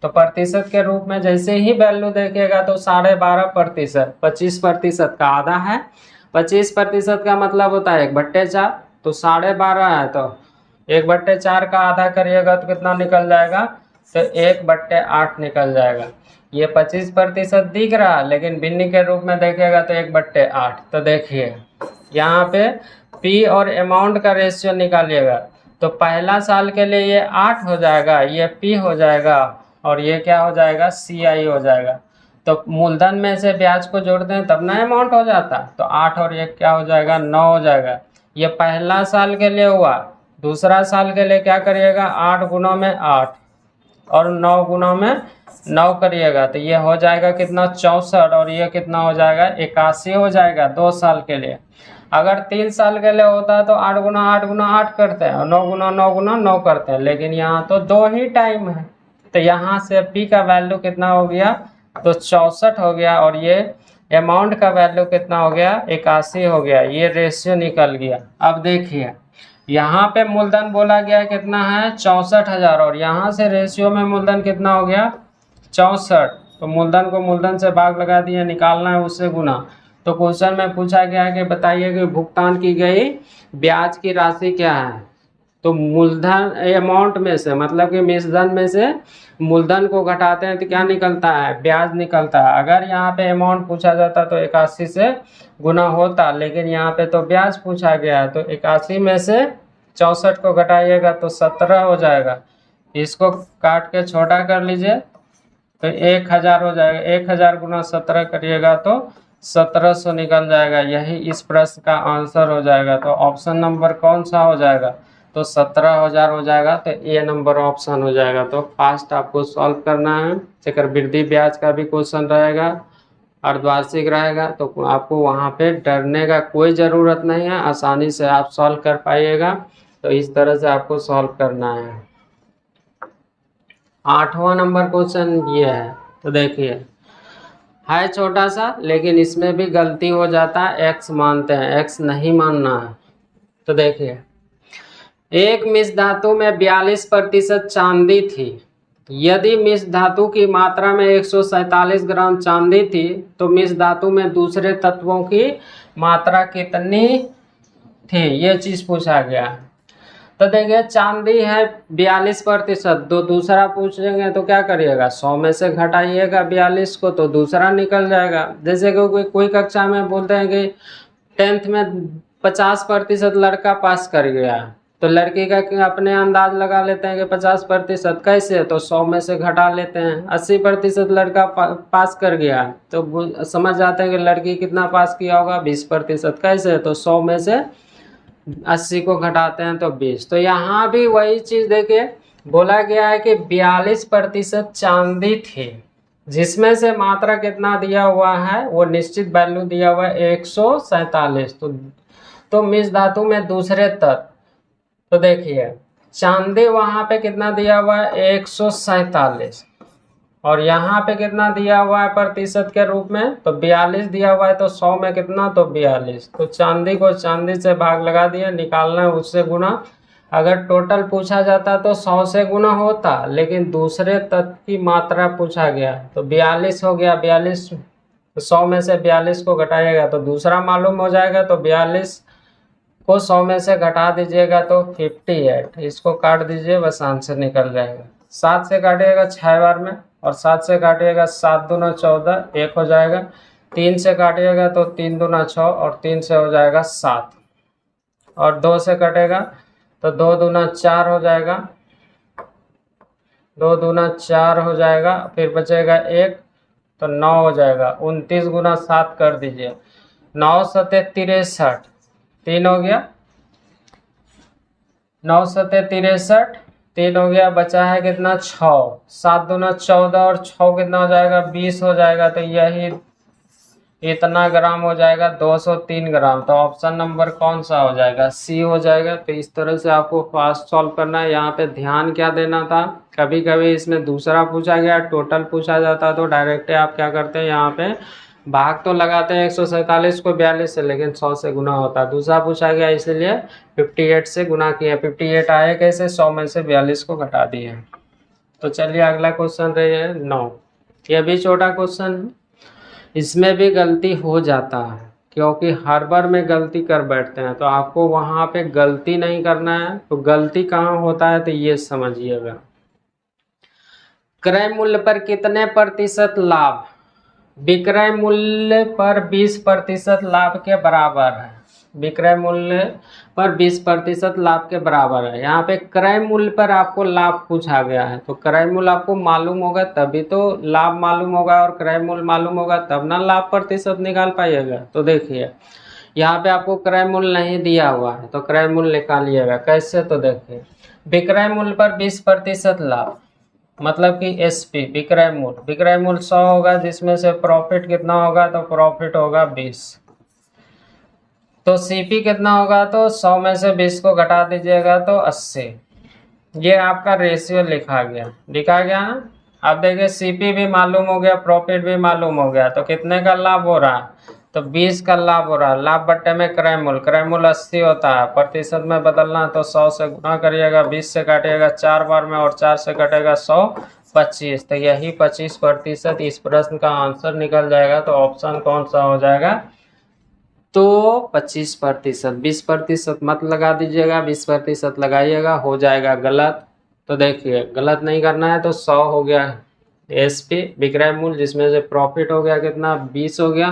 तो प्रतिशत के रूप में जैसे ही वैल्यू देखिएगा तो 12.5%, 25% का आधा है। 25% का मतलब होता है 1/4, तो 12.5 है, तो 1/4 का आधा करिएगा तो कितना निकल जाएगा, तो 1/8 निकल जाएगा। ये 25% दिख रहा है, लेकिन भिन्न के रूप में देखेगा तो 1/8। तो देखिए यहाँ पे P और अमाउंट का रेशियो निकालिएगा, तो पहला साल के लिए ये 8 हो जाएगा, ये P हो जाएगा, और ये क्या हो जाएगा, CI हो जाएगा। तो मूलधन में से ब्याज को जोड़ते हैं तब ना अमाउंट हो जाता, तो 8 और 1 क्या हो जाएगा, 9 हो जाएगा। ये पहला साल के लिए हुआ। दूसरा साल के लिए क्या करिएगा, 8 गुना में 8 और 9 गुना में 9 करिएगा, तो ये हो जाएगा कितना, 64, और ये कितना हो जाएगा, 81 हो जाएगा 2 साल के लिए। अगर 3 साल के लिए होता है तो 8 गुना 8 गुना 8 करते हैं और 9 गुना 9 गुना 9 करते हैं, लेकिन यहाँ तो 2 ही टाइम है, तो यहाँ से P का वैल्यू कितना हो गया, तो 64 हो गया, और ये अमाउंट का वैल्यू कितना हो गया, 81 हो गया। ये रेशियो निकल गया। अब देखिए यहाँ पे मूलधन बोला गया कितना है, 64,000, और यहाँ से रेशियो में मूलधन कितना हो गया, 64। तो मूलधन को मूलधन से भाग लगा दिया, निकालना है उससे गुना। तो क्वेश्चन में पूछा गया है कि बताइए कि भुगतान की गई ब्याज की राशि क्या है। तो मूलधन अमाउंट में से, मतलब कि मिश्रधन में से मूलधन को घटाते हैं तो क्या निकलता है, ब्याज निकलता है। अगर यहाँ पे अमाउंट पूछा जाता तो 81 से गुना होता, लेकिन यहाँ पे तो ब्याज पूछा गया है, तो 81 में से 64 को घटाइएगा तो 17 हो जाएगा। इसको काट के छोटा कर लीजिए तो 1000 हो जाएगा। 1000 गुना 17 करिएगा तो 1700 निकल जाएगा। यही इस प्रश्न का आंसर हो जाएगा। तो ऑप्शन नंबर कौन सा हो जाएगा, तो 17,000 हो जाएगा। तो ए नंबर ऑप्शन हो जाएगा। तो फास्ट आपको सॉल्व करना है। चक्रवृद्धि ब्याज का भी क्वेश्चन रहेगा, अर्धवार्षिक रहेगा, तो आपको वहाँ पे डरने का कोई ज़रूरत नहीं है, आसानी से आप सॉल्व कर पाइएगा। तो इस तरह से आपको सॉल्व करना है। 8वां नंबर क्वेश्चन ये है। तो देखिए है छोटा सा, लेकिन इसमें भी गलती हो जाता है। एक्स मानते हैं, एक्स नहीं मानना है। तो देखिए एक मिश्र धातु में 42% चांदी थी। यदि मिश्र धातु की मात्रा में 147 ग्राम चांदी थी तो मिश्र धातु में दूसरे तत्वों की मात्रा कितनी थी, ये चीज़ पूछा गया। तो देखिए चांदी है 42%, तो दूसरा पूछेंगे तो क्या करिएगा, 100 में से घटाइएगा 42 को तो दूसरा निकल जाएगा। जैसे कि कोई कक्षा में बोलते हैं कि 10th में 50% लड़का पास कर गया, तो लड़की का अपने अंदाज लगा लेते हैं कि 50% कैसे, तो 100 में से घटा लेते हैं। 80% लड़का पास कर गया तो समझ जाते हैं कि लड़की कितना पास किया होगा, 20%। कैसे, तो 100 में से 80 को घटाते हैं तो 20। तो यहाँ भी वही चीज़ देखिए बोला गया है कि 42% चांदी थी, जिसमें से मात्रा कितना दिया हुआ है, वो निश्चित वैल्यू दिया हुआ है 147। तो मिश्र धातु में दूसरे तत्व, तो देखिए चांदी वहाँ पे कितना दिया हुआ है 147, और यहाँ पे कितना दिया हुआ है प्रतिशत के रूप में, तो 42 दिया हुआ है। तो 100 में कितना, तो 42। तो चांदी को चांदी से भाग लगा दिया, निकालना है उससे गुना। अगर टोटल पूछा जाता तो 100 से गुना होता, लेकिन दूसरे तत्व की मात्रा पूछा गया तो 42 हो गया। 42 100 में से 42 को घटाइएगा तो दूसरा मालूम हो जाएगा, तो 42 को 100 में से घटा दीजिएगा तो 58। इसको काट दीजिए, बस आंसर निकल जाएगा। 7 से काटिएगा 6 बार में, और 7 से काटिएगा 7 दूना 14, 1 हो जाएगा। 3 से काटिएगा तो 3 दूना 6, और 3 से हो जाएगा 7, और 2 से कटेगा तो 2 दूना 4 हो जाएगा, 2 दूना 4 हो जाएगा, फिर बचेगा 1 तो 9 हो जाएगा। 29 गुना 7 कर दीजिए, 9 सते 63, 3 हो गया, 9 सते 63, 3 हो गया, बचा है कितना 6, 7 दूना 14 और 6 कितना हो जाएगा 20 हो जाएगा। तो यही इतना ग्राम हो जाएगा, 203 ग्राम। तो ऑप्शन नंबर कौन सा हो जाएगा, सी हो जाएगा। तो इस तरह से आपको फास्ट सॉल्व करना है। यहाँ पे ध्यान क्या देना था, कभी कभी इसमें दूसरा पूछा गया, टोटल पूछा जाता तो डायरेक्ट आप क्या करते हैं, यहाँ पे भाग तो लगाते हैं 147 को 42 से, लेकिन 100 से गुना होता है। दूसरा पूछा गया इसलिए 58 से गुना किया। 58 आए कैसे, 100 में से 42 को घटा दिए। तो चलिए अगला क्वेश्चन रही है 9। ये भी छोटा क्वेश्चन है, इसमें भी गलती हो जाता है, क्योंकि हर बार में गलती कर बैठते हैं, तो आपको वहाँ पे गलती नहीं करना है। तो गलती कहाँ होता है, तो ये समझिएगा। क्रय मूल्य पर कितने प्रतिशत लाभ विक्रय मूल्य पर 20% लाभ के बराबर है। विक्रय मूल्य पर 20% लाभ के बराबर है। यहाँ पे क्रय मूल्य पर आपको लाभ पूछा गया है, तो क्रय मूल्य आपको मालूम होगा तभी तो लाभ मालूम होगा, और क्रय मूल्य मालूम होगा तब ना लाभ प्रतिशत निकाल पाइएगा। तो देखिए यहाँ पे आपको क्रय मूल्य नहीं दिया हुआ है, तो क्रय मूल्य निकालिएगा कैसे। तो देखिए विक्रय मूल्य पर 20% लाभ मतलब कि एसपी विक्रय मूल्य 100 होगा, जिसमें से प्रॉफिट कितना होगा, तो प्रॉफिट होगा 20। तो सीपी कितना होगा, तो 100 में से 20 को घटा दीजिएगा तो 80। ये आपका रेशियो लिखा गया ना। अब देखिए सीपी भी मालूम हो गया, प्रॉफिट भी मालूम हो गया, तो कितने का लाभ हो रहा है, तो 20 का लाभ हो रहा है। लाभ बट्टे में क्रय मूल्य 80 होता है, प्रतिशत में बदलना तो 100 से गुना करिएगा, 20 से काटिएगा 4 बार में, और 4 से कटेगा 100 25। तो यही 25% इस प्रश्न का आंसर निकल जाएगा। तो ऑप्शन कौन सा हो जाएगा, तो 25%। 20% मत लगा दीजिएगा, 20% लगाइएगा, हो जाएगा गलत। तो देखिए गलत नहीं करना है। तो 100 हो गया एसपी विक्रय मूल्य, जिसमें से प्रॉफिट हो गया कितना 20 हो गया,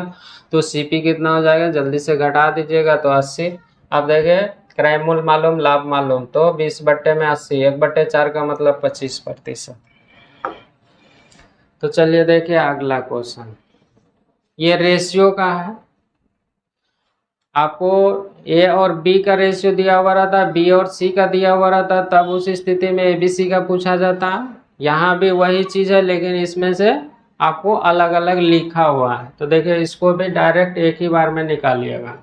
तो सीपी कितना हो जाएगा, जल्दी से घटा दीजिएगा तो 80। अब देखिए क्रय मूल्य मालूम लाभ मालूम, तो 20 बट्टे में 80, 1/4 का मतलब 25%। तो चलिए देखिए अगला क्वेश्चन, ये रेशियो का है। आपको ए और बी का रेशियो दिया हुआ रहता है, बी और सी का दिया हुआ रहता है, तब उस स्थिति में एबीसी का पूछा जाता है। यहाँ भी वही चीज़ है, लेकिन इसमें से आपको अलग अलग लिखा हुआ है। तो देखिए इसको भी डायरेक्ट एक ही बार में निकालिएगा।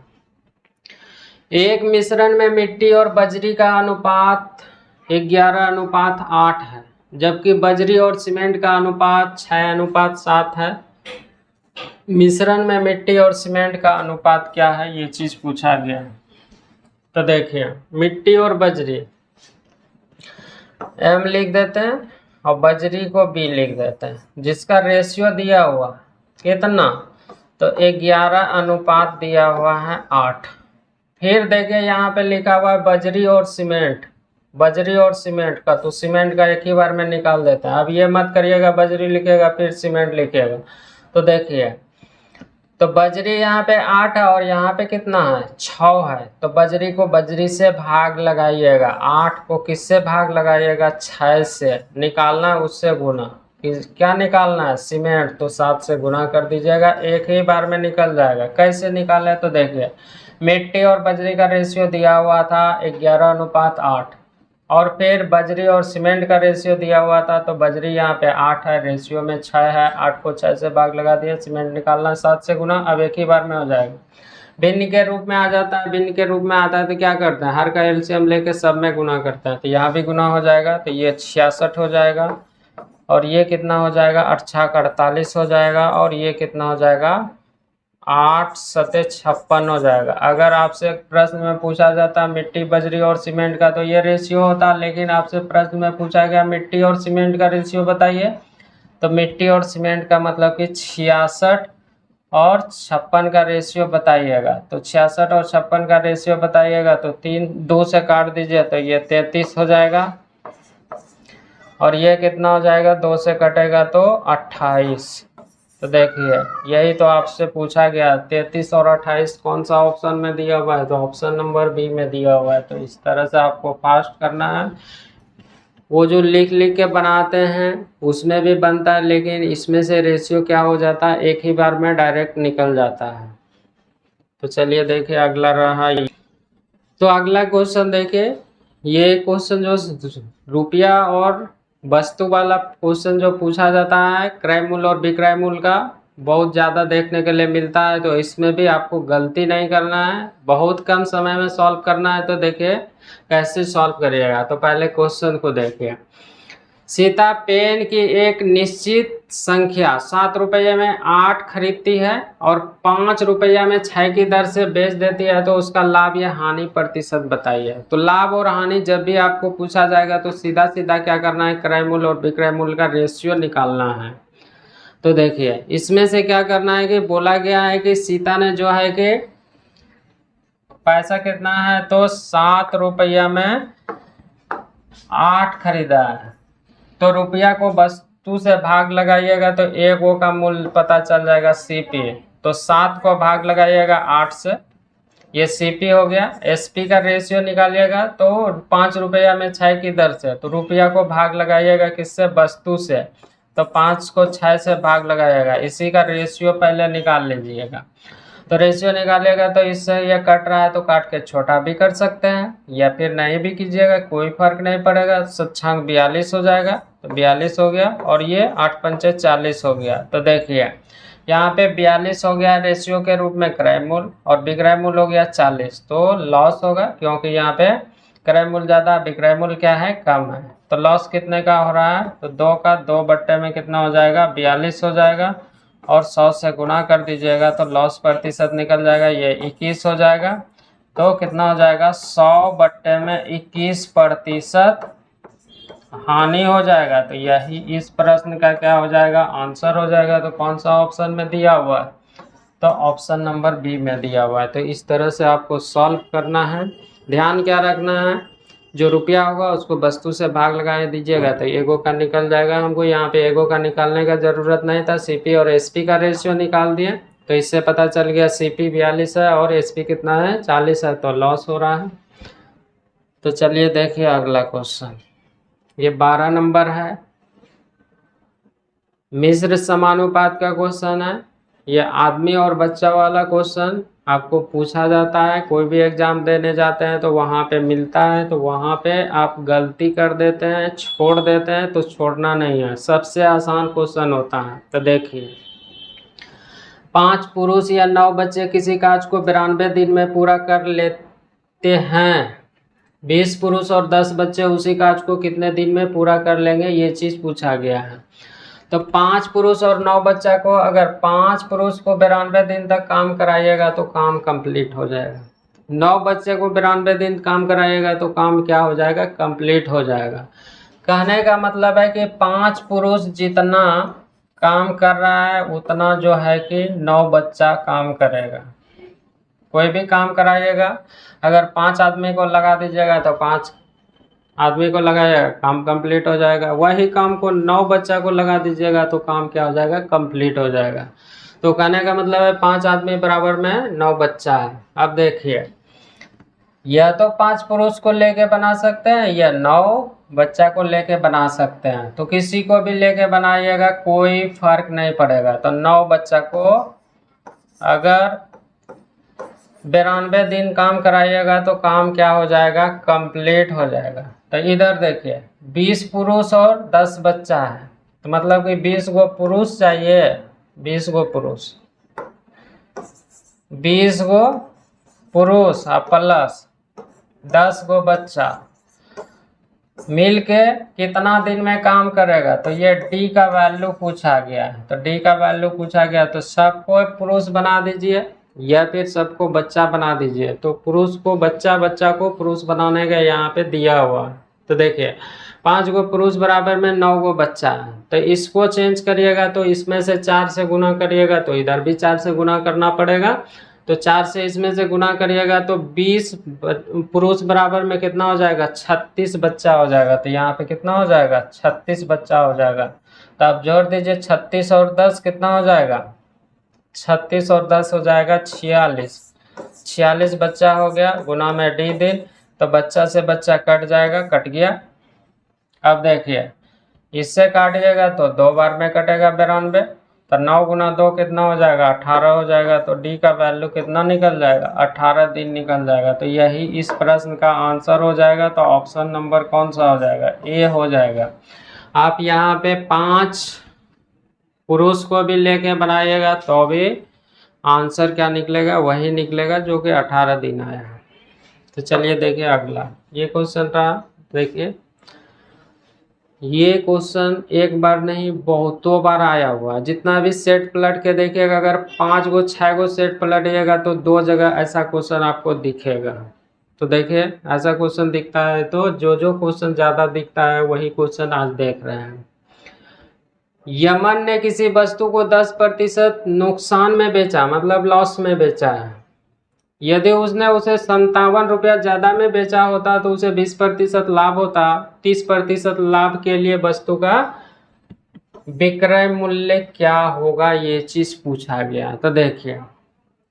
एक मिश्रण में मिट्टी और बजरी का अनुपात 11:8 है, जबकि बजरी और सीमेंट का अनुपात 6:7 है। मिश्रण में मिट्टी और सीमेंट का अनुपात क्या है, ये चीज पूछा गया है। तो देखिए मिट्टी और बजरी एम लिख देते हैं, और बजरी को बी लिख देते हैं, जिसका रेशियो दिया हुआ कितना, तो 11:8 दिया हुआ है 8। फिर देखिए यहाँ पे लिखा हुआ है बजरी और सीमेंट का, तो सीमेंट का एक ही बार में निकाल देते हैं। अब ये मत करिएगा बजरी लिखेगा फिर सीमेंट लिखेगा। तो देखिए तो बजरी यहाँ पे 8 है, और यहाँ पे कितना है 6 है, तो बजरी को बजरी से भाग लगाइएगा। 8 को किससे भाग लगाइएगा, 6 से। निकालना है उससे गुना, क्या निकालना है, सीमेंट, तो 7 से गुना कर दीजिएगा, एक ही बार में निकल जाएगा। कैसे निकाले, तो देखिए मिट्टी और बजरी का रेशियो दिया हुआ था 11:8, और फिर बजरी और सीमेंट का रेशियो दिया हुआ था, तो बजरी यहाँ पे 8 है, रेशियो में 6 है, 8 को 6 से भाग लगा दिया, सीमेंट निकालना 7 से गुना, अब एक ही बार में हो जाएगा। भिन्न के रूप में आ जाता है, भिन्न के रूप में आता है तो क्या करते हैं, हर का एलसीएम लेके सब में गुना करते हैं, तो यहाँ भी गुना हो जाएगा, तो ये 66 हो जाएगा, और ये कितना हो जाएगा 8 × 48 हो जाएगा, और ये कितना हो जाएगा 8 सते 56 हो जाएगा। अगर आपसे प्रश्न में पूछा जाता मिट्टी बजरी और सीमेंट का तो ये रेशियो होता, लेकिन आपसे प्रश्न में पूछा गया मिट्टी और सीमेंट का रेशियो बताइए, तो मिट्टी और सीमेंट का मतलब कि 66 और 56 का रेशियो बताइएगा। तो 66 और 56 का रेशियो बताइएगा तो 2 से काट दीजिए तो ये 33 हो जाएगा, और ये कितना हो जाएगा, 2 से कटेगा तो 28। तो देखिए यही तो आपसे पूछा गया, 33 और 28 कौन सा ऑप्शन में दिया हुआ है, तो ऑप्शन नंबर बी में दिया हुआ है। तो इस तरह से आपको फास्ट करना है। वो जो लिख लिख के बनाते हैं उसमें भी बनता है, लेकिन इसमें से रेशियो क्या हो जाता है, एक ही बार में डायरेक्ट निकल जाता है। तो चलिए देखिए अगला रहा। तो अगला क्वेश्चन देखिए, ये क्वेश्चन जो रुपया और वस्तु वाला क्वेश्चन जो पूछा जाता है क्रय मूल्य और विक्रय मूल्य का, बहुत ज़्यादा देखने के लिए मिलता है। तो इसमें भी आपको गलती नहीं करना है, बहुत कम समय में सॉल्व करना है। तो देखिए कैसे सॉल्व करिएगा। तो पहले क्वेश्चन को देखिए, सीता पेन की एक निश्चित संख्या 7 रुपये में 8 खरीदती है और 5 रुपया में 6 की दर से बेच देती है, तो उसका लाभ या हानि प्रतिशत बताइए। तो लाभ और हानि जब भी आपको पूछा जाएगा तो सीधा सीधा क्या करना है, क्रय मूल्य और विक्रय मूल्य का रेशियो निकालना है। तो देखिए इसमें से क्या करना है कि बोला गया है कि सीता ने जो है कि पैसा कितना है, तो 7 रुपया में 8 खरीदा है। तो रुपया को वस्तु से भाग लगाइएगा तो एक वो का मूल्य पता चल जाएगा सीपी। तो 7 को भाग लगाइएगा 8 से, ये सीपी हो गया। एसपी का रेशियो निकालिएगा तो 5 रुपया में 6 की दर से, तो रुपया को भाग लगाइएगा किससे, वस्तु से। तो 5 को 6 से भाग लगाइएगा, इसी का रेशियो पहले निकाल लीजिएगा। तो रेशियो निकालिएगा तो इससे ये कट रहा है तो काट के छोटा भी कर सकते हैं या फिर नहीं भी कीजिएगा, कोई फर्क नहीं पड़ेगा। 7 42 हो जाएगा, तो 42 हो गया, और ये 8 पंचे 40 हो गया। तो देखिए यहाँ पे 42 हो गया रेशियो के रूप में क्रय मूल्य, और विक्रय मूल्य हो गया 40। तो लॉस होगा क्योंकि यहाँ पे क्रय मूल्य ज़्यादा विक्रय मूल्य क्या है, कम है। तो लॉस कितने का हो रहा है, तो 2 का 2 बट्टे में कितना हो जाएगा, 42 हो जाएगा, और 100 से गुना कर दीजिएगा तो लॉस प्रतिशत निकल जाएगा, ये 21 हो जाएगा। तो कितना हो जाएगा, 100 बट्टे में 21% हानि हो जाएगा। तो यही इस प्रश्न का क्या हो जाएगा, आंसर हो जाएगा। तो कौन सा ऑप्शन में दिया हुआ है, तो ऑप्शन नंबर बी में दिया हुआ है। तो इस तरह से आपको सॉल्व करना है। ध्यान क्या रखना है, जो रुपया होगा उसको वस्तु से भाग लगा दीजिएगा तो एगो का निकल जाएगा। हमको यहाँ पे एगो का निकालने का ज़रूरत नहीं था, सीपी और एसपी का रेशियो निकाल दिए। तो इससे पता चल गया सीपी 42 है और एसपी कितना है, 40 है, तो लॉस हो रहा है। तो चलिए देखिए अगला क्वेश्चन, ये 12 नंबर है, मिश्र समानुपात का क्वेश्चन है। ये आदमी और बच्चा वाला क्वेश्चन आपको पूछा जाता है, कोई भी एग्जाम देने जाते हैं तो वहाँ पे मिलता है। तो वहाँ पे आप गलती कर देते हैं, छोड़ देते हैं, तो छोड़ना नहीं है, सबसे आसान क्वेश्चन होता है। तो देखिए 5 पुरुष या 9 बच्चे किसी काज को 92 दिन में पूरा कर लेते हैं, 20 पुरुष और 10 बच्चे उसी काज को कितने दिन में पूरा कर लेंगे, ये चीज़ पूछा गया है। तो 5 पुरुष और 9 बच्चा को, अगर 5 पुरुष को 92 दिन तक काम कराइएगा तो काम कंप्लीट हो जाएगा, 9 बच्चे को 92 दिन काम कराइएगा तो काम क्या हो जाएगा, कंप्लीट हो जाएगा। कहने का मतलब है कि 5 पुरुष जितना काम कर रहा है उतना जो है कि 9 बच्चा काम करेगा। कोई भी काम कराइएगा, अगर 5 आदमी को लगा दीजिएगा तो 5 आदमी को लगाइएगा, काम कंप्लीट हो जाएगा। वही काम को 9 बच्चा को लगा दीजिएगा तो काम क्या हो जाएगा, कंप्लीट हो जाएगा। तो कहने का मतलब है 5 आदमी बराबर में 9 बच्चा है। अब देखिए या तो 5 पुरुष को लेके बना सकते हैं या 9 बच्चा को लेके बना सकते हैं। तो किसी को भी लेके बनाइएगा कोई फर्क नहीं पड़ेगा। तो 9 बच्चा को अगर 92 दिन काम कराइएगा तो काम क्या हो जाएगा, कंप्लीट हो जाएगा। तो इधर देखिए 20 पुरुष और 10 बच्चा है, तो मतलब कि 20 गो पुरुष चाहिए, 20 गो पुरुष, 20 गो पुरुष प्लस 10 गो बच्चा। मिल के कितना दिन में काम करेगा, तो ये डी का वैल्यू पूछा गया है। तो डी का वैल्यू पूछा गया तो सबको पुरुष बना दीजिए या फिर सबको बच्चा बना दीजिए। तो पुरुष को बच्चा, बच्चा को पुरुष बनाने का यहाँ पे दिया हुआ है। तो देखिए 5 गो पुरुष बराबर में 9 गो बच्चा है। तो इसको चेंज करिएगा तो इसमें से 4 से गुना करिएगा तो इधर भी 4 से गुना करना पड़ेगा। तो 4 से इसमें से गुना करिएगा तो 20 पुरुष बराबर में कितना हो जाएगा, 36 बच्चा हो जाएगा। तो यहाँ पे कितना हो जाएगा, 36 बच्चा हो जाएगा। तो आप जोड़ दीजिए 36 और 10 कितना हो जाएगा, 36 और 10 हो जाएगा 46। 46 बच्चा हो गया, गुना में डी दिन, तो बच्चा से बच्चा कट जाएगा, कट गया। अब देखिए इससे काटिएगा तो 2 बार में कटेगा 92। तो 9 गुना 2 कितना हो जाएगा, 18 हो जाएगा। तो डी का वैल्यू कितना निकल जाएगा, 18 दिन निकल जाएगा। तो यही इस प्रश्न का आंसर हो जाएगा। तो ऑप्शन नंबर कौन सा हो जाएगा, ए हो जाएगा। आप यहाँ पे 5 पुरुष को भी लेके बनाइएगा तो भी आंसर क्या निकलेगा, वही निकलेगा जो कि 18 दिन आया है। तो चलिए देखिए अगला ये क्वेश्चन रहा। देखिए ये क्वेश्चन एक बार नहीं बहुतों बार आया हुआ। जितना भी सेट पलट के देखिएगा, अगर 5 गो 6 गो सेट पलटिएगा तो 2 जगह ऐसा क्वेश्चन आपको दिखेगा। तो देखिए ऐसा क्वेश्चन दिखता है, तो जो क्वेश्चन ज़्यादा दिखता है वही क्वेश्चन आज देख रहे हैं। यमन ने किसी वस्तु को 10% नुकसान में बेचा, मतलब लॉस में बेचा है। यदि उसने उसे 57 रुपया ज़्यादा में बेचा होता तो उसे 20% लाभ होता। 30% लाभ के लिए वस्तु का विक्रय मूल्य क्या होगा, ये चीज़ पूछा गया। तो देखिए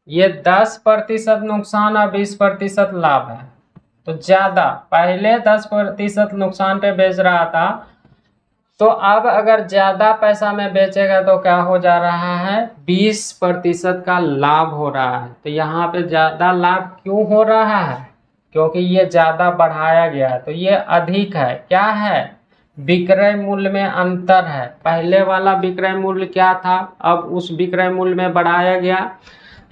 ये 10% नुकसान और 20% लाभ है। तो ज़्यादा पहले 10% नुकसान पे बेच रहा था, तो अब अगर ज़्यादा पैसा में बेचेगा तो क्या हो जा रहा है, 20% का लाभ हो रहा है। तो यहाँ पे ज़्यादा लाभ क्यों हो रहा है, क्योंकि ये ज़्यादा बढ़ाया गया है। तो ये अधिक है, क्या है, विक्रय मूल्य में अंतर है। पहले वाला विक्रय मूल्य क्या था, अब उस विक्रय मूल्य में बढ़ाया गया।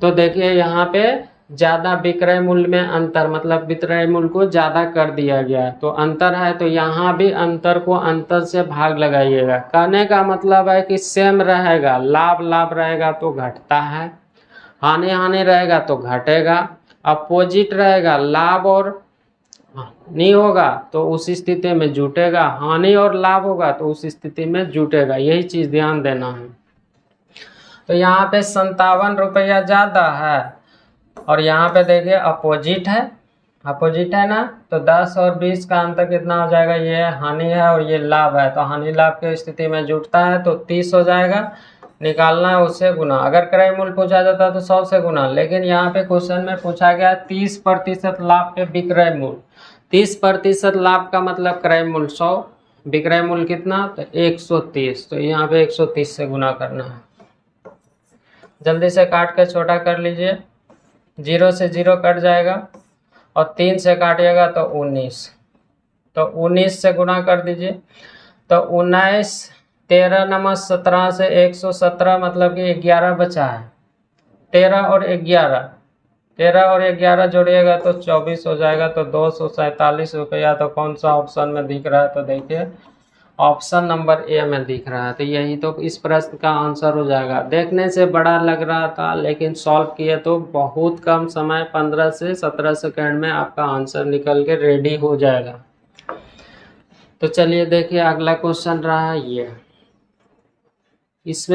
तो देखिए यहाँ पे ज़्यादा विक्रय मूल्य में अंतर, मतलब विक्रय मूल्य को ज़्यादा कर दिया गया। तो अंतर है, तो यहाँ भी अंतर को अंतर से भाग लगाइएगा। कहने का मतलब है कि सेम रहेगा, लाभ लाभ रहेगा तो घटता है, हानि हानि रहेगा तो घटेगा, अपोजिट रहेगा लाभ और हानि होगा तो उस स्थिति में जुटेगा, हानि और लाभ होगा तो उस स्थिति में जुटेगा। यही चीज़ ध्यान देना है। तो यहाँ पे 57 रुपया ज़्यादा है और यहाँ पे देखिए अपोजिट है, अपोजिट है ना। तो 10 और 20 का अंतर कितना हो जाएगा, ये हानि है और ये लाभ है। तो हानि लाभ की स्थिति में जुटता है तो 30 हो जाएगा, निकालना है उससे गुना। अगर क्रय मूल्य पूछा जाता तो 100 से गुना, लेकिन यहाँ पे क्वेश्चन में पूछा गया 30% लाभ पे विक्रय मूल्य। 30% लाभ का मतलब क्रय मूल्य 100, विक्रय मूल्य कितना, तो 130। तो यहाँ पे 130 से गुना करना है। जल्दी से काट के छोटा कर लीजिए, 0 से 0 कट जाएगा और 3 से काटिएगा तो 19। तो 19 से गुना कर दीजिए तो 19, 13 नमस 17 से 117, मतलब कि 11 बचा है। 13 और 11 जोड़िएगा तो 24 हो जाएगा। तो 247 रुपया। तो कौन सा ऑप्शन में दिख रहा है, तो देखिए ऑप्शन नंबर ए में दिख रहा है। तो यही तो इस प्रश्न का आंसर हो जाएगा। देखने से बड़ा लग रहा था लेकिन सॉल्व किए तो बहुत कम समय, 15 से 17 सेकंड में आपका आंसर निकल के रेडी हो जाएगा। तो चलिए देखिए अगला क्वेश्चन रहा है ये, इसमें